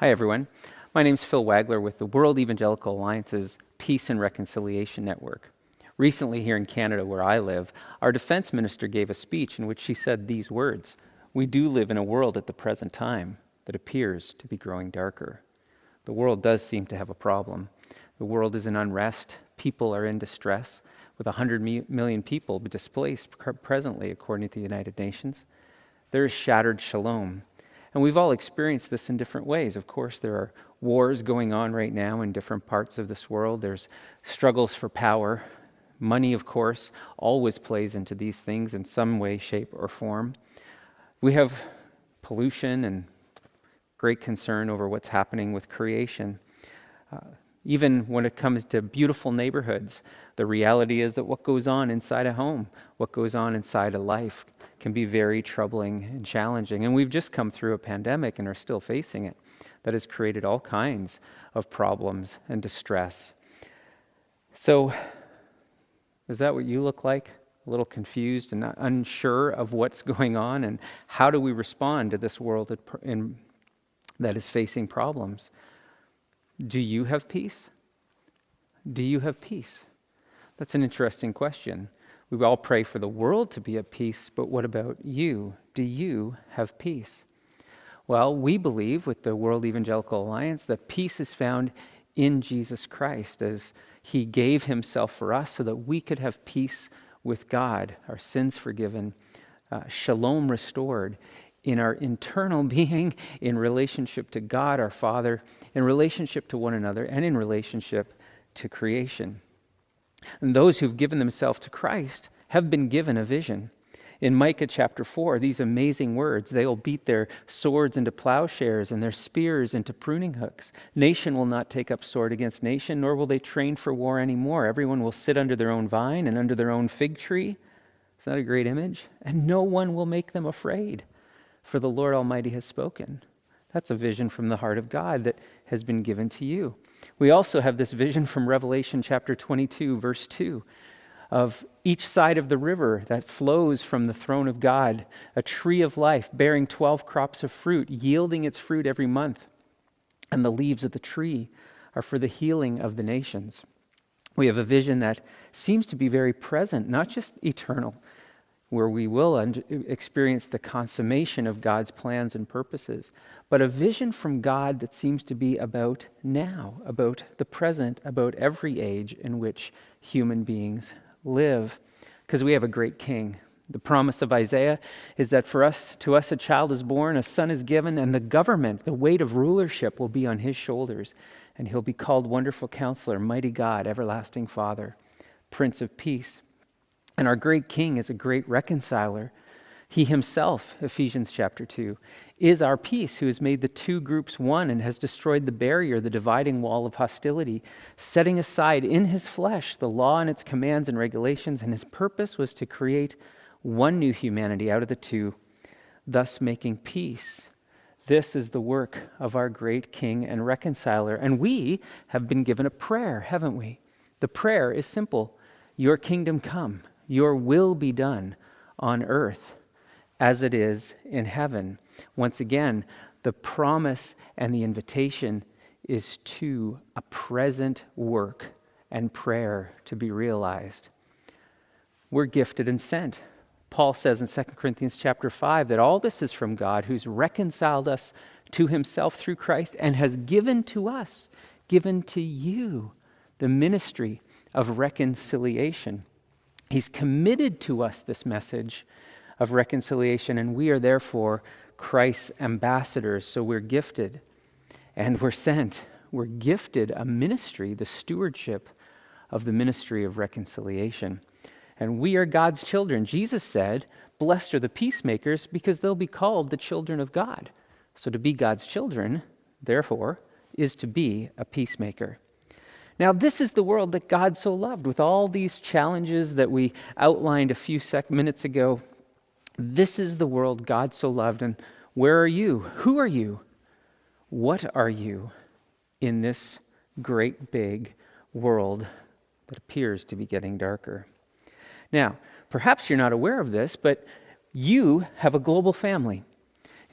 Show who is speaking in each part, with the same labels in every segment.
Speaker 1: Hi, everyone. My name's Phil Wagler with the World Evangelical Alliance's Peace and Reconciliation Network. Recently, here in Canada, where I live, our defense minister gave a speech in which she said these words: "We do live in a world at the present time that appears to be growing darker." The world does seem to have a problem. The world is in unrest. People are in distress, with 100 million people displaced presently, according to the United Nations. There is shattered shalom. And we've all experienced this in different ways. Of course, there are wars going on right now in different parts of this world. There's struggles for power. Money, of course, always plays into these things in some way, shape, or form. We have pollution and great concern over what's happening with creation. Even when it comes to beautiful neighborhoods, the reality is that what goes on inside a home, what goes on inside a life, can be very troubling and challenging. And we've just come through a pandemic and are still facing it that has created all kinds of problems and distress. So, is that what you look like? A little confused and unsure of what's going on? And how do we respond to this world that is facing problems? Do you have peace? Do you have peace? That's an interesting question. We all pray for the world to be at peace, but what about you? Do you have peace? Well, we believe with the World Evangelical Alliance that peace is found in Jesus Christ, as he gave himself for us so that we could have peace with God, our sins forgiven, shalom restored in our internal being, in relationship to God our Father, in relationship to one another, and in relationship to creation. And those who've given themselves to Christ have been given a vision. In Micah chapter 4, these amazing words: "They will beat their swords into plowshares and their spears into pruning hooks. Nation will not take up sword against nation, nor will they train for war anymore. Everyone will sit under their own vine and under their own fig tree." Is that a great image? "And no one will make them afraid, for the Lord Almighty has spoken." That's a vision from the heart of God that has been given to you. We also have this vision from Revelation chapter 22, verse 2, of each side of the river that flows from the throne of God, a tree of life bearing 12 crops of fruit, yielding its fruit every month. And the leaves of the tree are for the healing of the nations. We have a vision that seems to be very present, not just eternal, where we will experience the consummation of God's plans and purposes, but a vision from God that seems to be about now, about the present, about every age in which human beings live, because we have a great King. The promise of Isaiah is that to us a child is born, a son is given, and the government, the weight of rulership, will be on his shoulders, and he'll be called Wonderful Counselor, Mighty God, Everlasting Father, Prince of Peace. And our great King is a great reconciler. He himself, Ephesians chapter 2, is our peace, who has made the two groups one and has destroyed the barrier, the dividing wall of hostility, setting aside in his flesh the law and its commands and regulations, and his purpose was to create one new humanity out of the two, thus making peace. This is the work of our great King and reconciler. And we have been given a prayer, haven't we? The prayer is simple: "Your kingdom come. Your will be done on earth as it is in heaven." Once again, the promise and the invitation is to a present work and prayer to be realized. We're gifted and sent. Paul says in 2 Corinthians chapter 5 that all this is from God, who's reconciled us to himself through Christ and has given to us, given to you, the ministry of reconciliation. He's committed to us this message of reconciliation, and we are therefore Christ's ambassadors. So we're gifted and we're sent. We're gifted a ministry, the stewardship of the ministry of reconciliation. And we are God's children. Jesus said, "Blessed are the peacemakers, because they'll be called the children of God." So to be God's children, therefore, is to be a peacemaker. Now, this is the world that God so loved, with all these challenges that we outlined a few minutes ago. This is the world God so loved. And where are you? Who are you? What are you in this great big world that appears to be getting darker? Now, perhaps you're not aware of this, but you have a global family.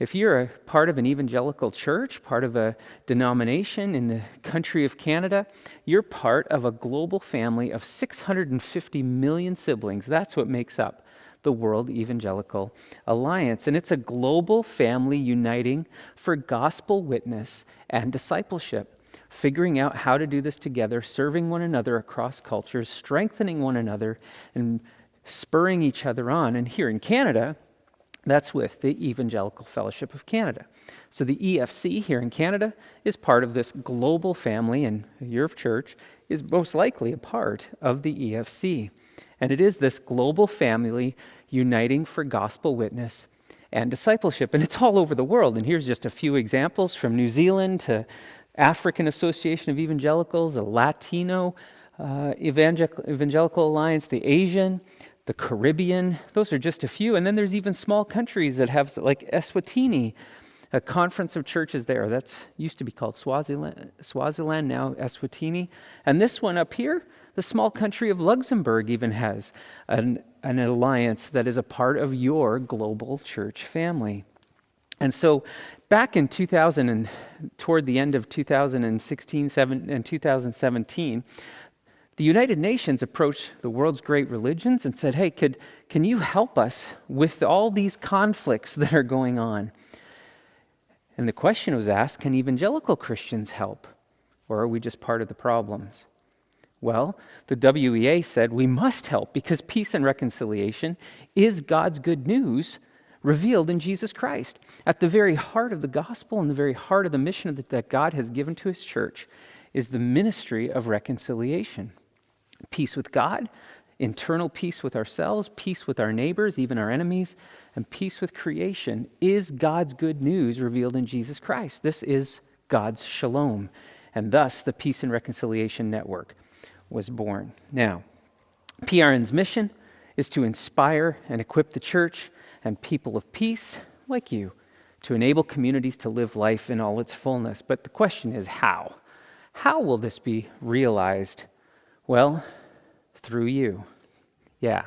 Speaker 1: If you're a part of an evangelical church, part of a denomination in the country of Canada, you're part of a global family of 650 million siblings. That's what makes up the World Evangelical Alliance. And it's a global family uniting for gospel witness and discipleship, figuring out how to do this together, serving one another across cultures, strengthening one another, and spurring each other on. And here in Canada, that's with the Evangelical Fellowship of Canada. So the EFC here in Canada is part of this global family, and your church is most likely a part of the EFC. And it is this global family uniting for gospel witness and discipleship. And it's all over the world. And here's just a few examples from New Zealand to African Association of Evangelicals, the Latino Evangelical Alliance, the Asian, the Caribbean. Those are just a few. And then there's even small countries that have, like Eswatini, a conference of churches there. That's used to be called Swaziland, now Eswatini. And this one up here, the small country of Luxembourg even has an alliance that is a part of your global church family. And so back in 2000 and toward the end of 2016 and 2017, the United Nations approached the world's great religions and said, hey, can you help us with all these conflicts that are going on? And the question was asked, can evangelical Christians help? Or are we just part of the problems? Well, the WEA said we must help because peace and reconciliation is God's good news revealed in Jesus Christ. At the very heart of the gospel and the very heart of the mission that God has given to his church is the ministry of reconciliation. Peace with God, internal peace with ourselves, peace with our neighbors, even our enemies, and peace with creation is God's good news revealed in Jesus Christ. This is God's shalom, and thus the Peace and Reconciliation Network was born. Now, PRN's mission is to inspire and equip the church and people of peace, like you, to enable communities to live life in all its fullness. But the question is how? How will this be realized? Well, through you. Yeah,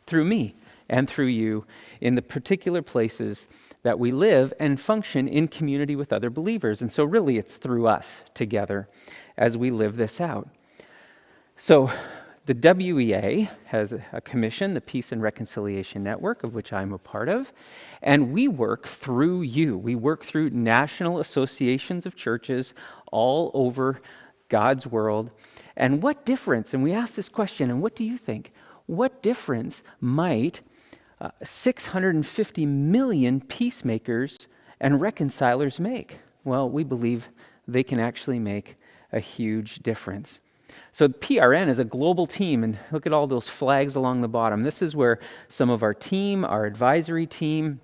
Speaker 1: through me and through you in the particular places that we live and function in community with other believers. And so really it's through us together as we live this out. So the WEA has a commission, the Peace and Reconciliation Network, of which I'm a part of, and we work through you. We work through national associations of churches all over God's world. And what difference, and we ask this question, and what do you think? What difference might 650 million peacemakers and reconcilers make? Well, we believe they can actually make a huge difference. So PRN is a global team, and look at all those flags along the bottom. This is where some of our team, our advisory team,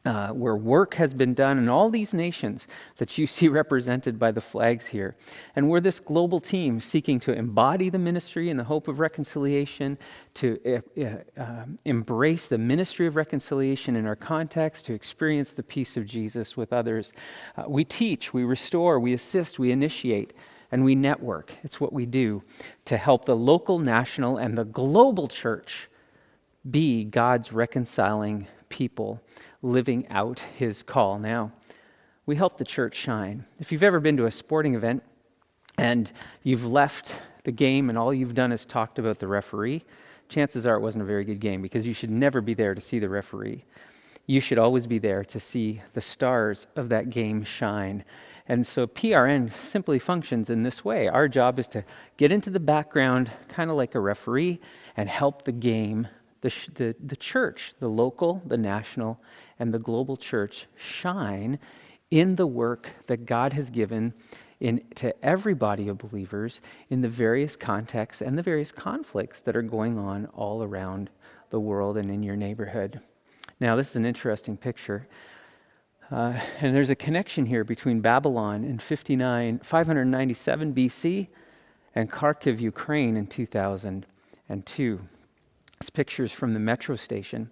Speaker 1: where work has been done in all these nations that you see represented by the flags here. And we're this global team seeking to embody the ministry and the hope of reconciliation, to embrace the ministry of reconciliation in our context, to experience the peace of Jesus with others. We teach, we restore, we assist, we initiate, and we network. It's what we do to help the local, national, and the global church be God's reconciling people living out his call. Now, we help the church shine. If you've ever been to a sporting event and you've left the game and all you've done is talked about the referee, chances are it wasn't a very good game, because you should never be there to see the referee. You should always be there to see the stars of that game shine. And so PRN simply functions in this way. Our job is to get into the background, kind of like a referee, and help the game, the church, the local, the national, and the global church shine in the work that God has given to every body of believers in the various contexts and the various conflicts that are going on all around the world and in your neighborhood. Now, this is an interesting picture. And there's a connection here between Babylon in 597 BC and Kharkiv, Ukraine in 2002. This picture is from the metro station,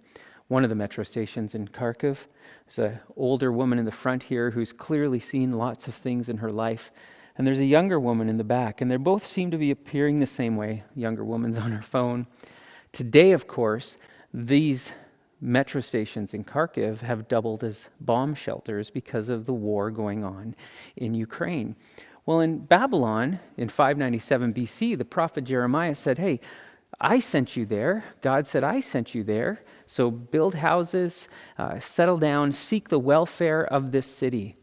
Speaker 1: one of the metro stations in Kharkiv. There's an older woman in the front here who's clearly seen lots of things in her life. And there's a younger woman in the back, and they both seem to be appearing the same way. The younger woman's on her phone. Today, of course, these metro stations in Kharkiv have doubled as bomb shelters because of the war going on in Ukraine. Well, in Babylon, in 597 BC, the prophet Jeremiah said, hey, I sent you there. God said, I sent you there. So build houses, settle down, seek the welfare of this city.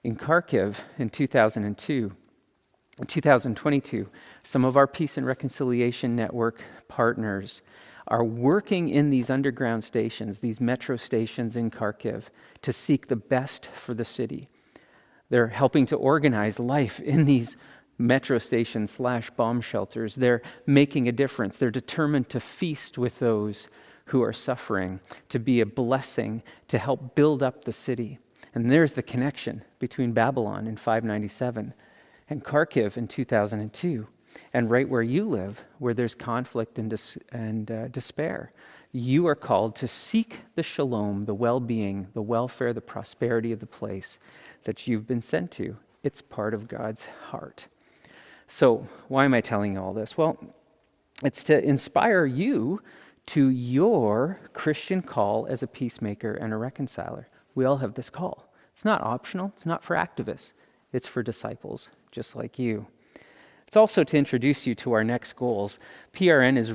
Speaker 1: In Kharkiv in 2022, some of our Peace and Reconciliation Network partners are working in these underground stations, these metro stations in Kharkiv, to seek the best for the city. They're helping to organize life in these metro stations / bomb shelters. They're making a difference. They're determined to feast with those who are suffering, to be a blessing, to help build up the city. And there's the connection between Babylon in 597 and Kharkiv in 2002. And right where you live, where there's conflict and despair, you are called to seek the shalom, the well-being, the welfare, the prosperity of the place that you've been sent to. It's part of God's heart. So why am I telling you all this? Well, it's to inspire you to your Christian call as a peacemaker and a reconciler. We all have this call. It's not optional. It's not for activists. It's for disciples just like you. It's also to introduce you to our next goals. PRN is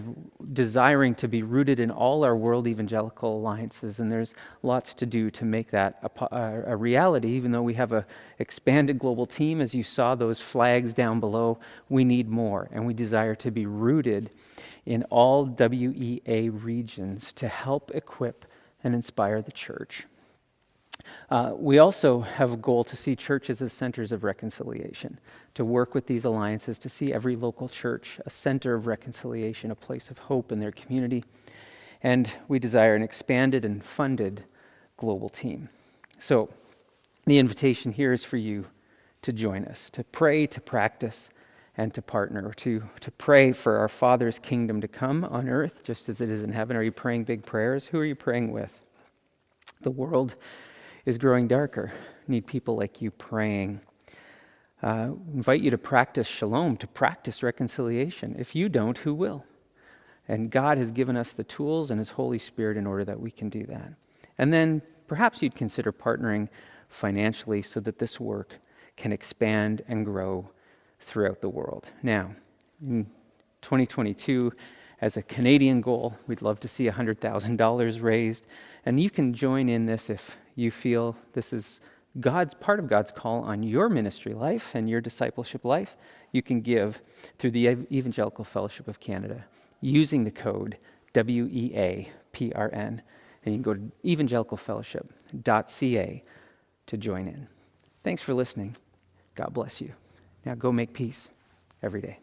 Speaker 1: desiring to be rooted in all our world evangelical alliances, and there's lots to do to make that a reality. Even though we have an expanded global team, as you saw those flags down below, we need more, and we desire to be rooted in all WEA regions to help equip and inspire the church. We also have a goal to see churches as centers of reconciliation, to work with these alliances, to see every local church a center of reconciliation, a place of hope in their community. And we desire an expanded and funded global team. So the invitation here is for you to join us, to pray, to practice, and to partner, to pray for our Father's kingdom to come on earth just as it is in heaven. Are you praying big prayers? Who are you praying with? The world is growing darker. Need people like you praying. Invite you to practice shalom, to practice reconciliation. If you don't, who will? And God has given us the tools and His Holy Spirit in order that we can do that. And then perhaps you'd consider partnering financially so that this work can expand and grow throughout the world. Now, in 2022, as a Canadian goal, we'd love to see $100,000 raised. And you can join in this if you feel this is part of God's call on your ministry life and your discipleship life. You can give through the Evangelical Fellowship of Canada using the code WEAPRN. And you can go to evangelicalfellowship.ca to join in. Thanks for listening. God bless you. Now go make peace every day.